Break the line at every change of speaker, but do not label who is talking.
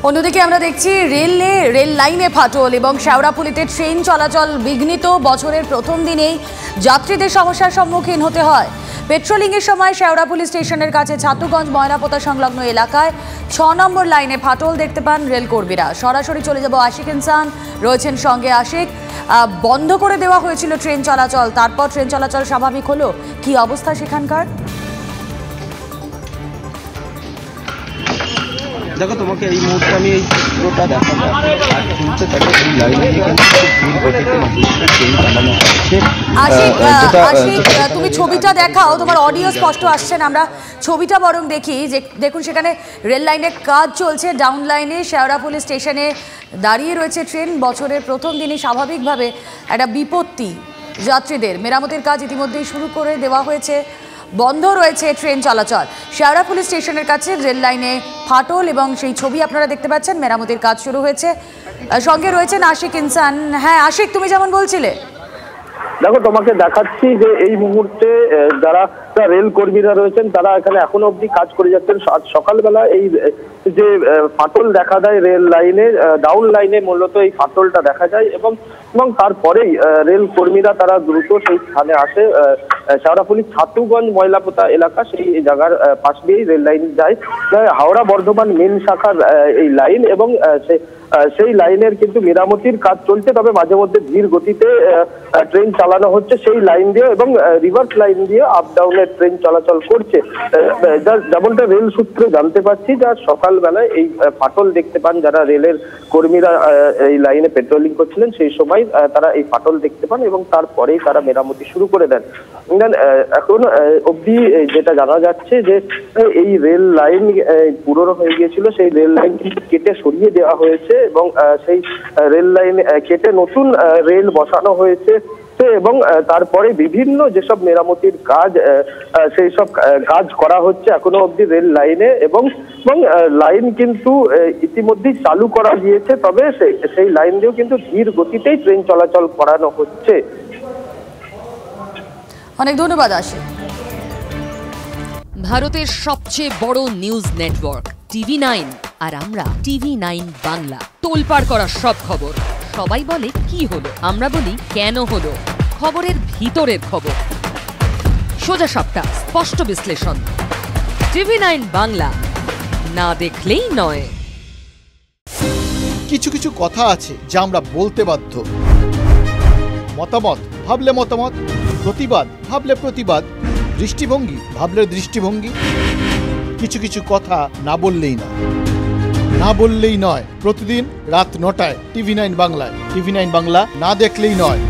অন্যদিকে আমরা দেখছি রেল লাইনে ফাটল এবং শেওড়াফুলিতে ট্রেন চলাচল বিঘ্নিত। বছরের প্রথম দিনেই যাত্রীদের সমস্যার সম্মুখীন হতে হয়। পেট্রোলিংয়ের সময় শেওড়াফুলি স্টেশনের কাছে ছাতুগঞ্জ ময়নাপোতা সংলগ্ন এলাকায় ৬ নম্বর লাইনে ফাটল দেখতে পান রেল কর্মীরা। সরাসরি চলে যাব আশিক ইনসান রয়েছেন সঙ্গে। আশিক, বন্ধ করে দেওয়া হয়েছিল ট্রেন চলাচল, তারপর ট্রেন চলাচল স্বাভাবিক হলো, কি অবস্থা সেখানকার?
দেখো, তোমাকে এই মুহূর্তে আমি এই চিত্রটা দেখাবো।
তুমি ছবিটা দেখাও, তোমার অডিও স্পষ্ট আসছে না, আমরা ছবিটা বরং দেখি। যে দেখুন, সেখানে রেল লাইনের কাজ চলছে, ডাউন লাইনে শেওড়াফুলি স্টেশনে দাঁড়িয়ে রয়েছে ট্রেন। বছরের প্রথম দিনই স্বাভাবিকভাবে একটা বিপত্তি যাত্রীদের। মেরামতের কাজ ইতিমধ্যেই শুরু করে দেওয়া হয়েছে, বন্ধ রয়েছে ট্রেন চলাচল। শেওড়াফুলি স্টেশনের কাছে রেল লাইনে ফাটল এবং সেই ছবি আপনারা দেখতে পাচ্ছেন। মেরামতির কাজ শুরু হয়েছে। সঙ্গে রয়েছেন আশিক ইনসান। হ্যাঁ আশিক, তুমি যেমন বলছিলে।
দেখো, তোমাকে দেখাচ্ছি যে এই মুহূর্তে যারা রেল কর্মীরা রয়েছেন তারা এখানে এখনো অব্দি কাজ করে যাচ্ছেন। সকালবেলা এই যে ফাটল দেখা দেয় রেল লাইনে, ডাউন লাইনে মূলত এই ফাটলটা দেখা যায় এবং তারপরেই রেল কর্মীরা তারা দ্রুত সেই স্থানে আসে। শেওড়াফুলি ছাতুগঞ্জ ময়লাপোতা এলাকা, সেই জায়গার পাশ দিয়েই রেল লাইন যায়, হাওড়া বর্ধমান মেন শাখার এই লাইন, এবং সেই লাইনের কিন্তু মেরামতির কাজ চলছে। তবে মাঝে মধ্যে ধীর গতিতে ট্রেন চালানো হচ্ছে সেই লাইন দিয়ে, এবং রিভার্স লাইন দিয়ে আপ ডাউনের ট্রেন চলাচল করছে। যেমনটা রেল সূত্রে জানতে পারছি, যা সকালবেলায় এই ফাটল দেখতে পান যারা রেলের কর্মীরা এই লাইনে পেট্রোলিং করছিলেন, সেই সময় তারা এই ফাটল দেখতে পান এবং তারপরেই তারা মেরামতি শুরু করে দেন। এখন অবধি যেটা জানা যাচ্ছে যে এই রেল লাইন পুরনো হয়ে গিয়েছিল, সেই রেল লাইন কেটে সরিয়ে দেওয়া হয়েছে এবং সেই রেল লাইন কেটে নতুন রেল বসানো হয়েছে এবং তারপরে বিভিন্ন যেসব মেরামতির কাজ, সেই সব কাজ করা হচ্ছে এখনো অবধি রেল লাইনে, এবং লাইন কিন্তু ইতিমধ্যেই চালু করা গিয়েছে। তবে সেই লাইন দিয়েও কিন্তু ধীর গতিতেই ট্রেন চলাচল করানো হচ্ছে।
অনেক ধন্যবাদ আশিক।
ভারতের সবচেয়ে বড় নিউজ নেটওয়ার্ক TV9, আর আমরা TV9 বাংলা। তোলপাড় করা সব খবর, সবাই বলে কি হলো, আমরা বলি কেন হলো। খবরের ভিতরের খবর, সোজা সাপটা, স্পষ্ট বিশ্লেষণ। TV9 বাংলা, না দেখলেই নয়।
কিছু কিছু কথা আছে যা আমরা বলতে বাধ্য। মতামত ভাবলে মতামত, প্রতিবাদ ভাবলে প্রতিবাদ, দৃষ্টিভঙ্গি ভাবলে দৃষ্টিভঙ্গি। কিছু কিছু কথা না বললেই নয়, না বললেই নয়। প্রতিদিন রাত ৯টায় TV9 বাংলায়। TV9 বাংলা, না দেখলেই নয়।